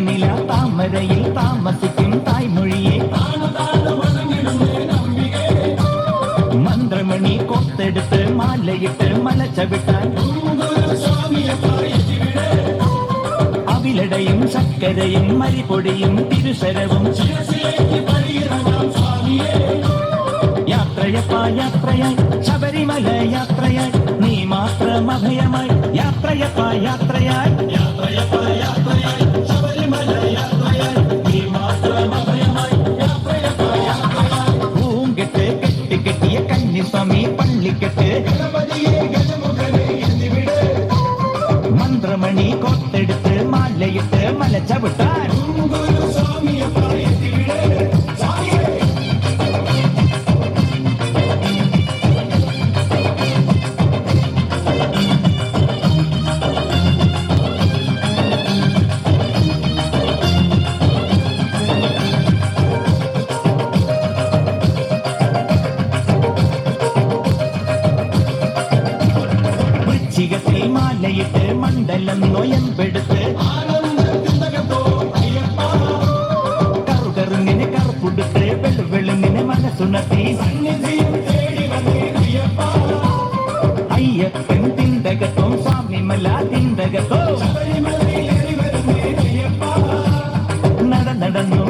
താരനില താമരയിൽ താമസിക്കും തായ്മൊഴിയെ മന്ത്രമണി കൊത്തെടുത്ത് മാലയിട്ട് മല ചവിട്ടാൻ അവിലടയും ശർക്കരയും മരിപൊടിയും തിരുശരവും യാത്രയപ്പാ യാത്രയായി ശബരിമല യാത്രയായി നീ മാത്രം അഭയമായി യാത്രയപ്പാ യാത്രയായി യാത്രയപ്പാ യാത്രയായി ശബരിമല യാത്രയായി നീ മാത്രം അഭയമായി യാത്രയപ്പാ യാത്രയായി പൂങ്കെട്ട് കെട്ടി കെട്ടിയ കന്നിസ്വാമി പള്ളിക്കെട്ട് മന്ത്രമണി കൊത്തെടുത്ത് മാലയിട്ട് മല ചവിട്ടാൻ ചികത്തിൽ മാലയിട്ട് മണ്ഡലം നൊയമ്പെടുത്ത് കറുകറുങ്ങിനെ കറുപ്പുടുത്ത് വെളുവെളുങ്ങിനെ മനസ്സുണർത്തി അയ്യപ്പൻ തിന്തകത്തോ സ്വാമിമല തിന്തകത്തോ നടന്നു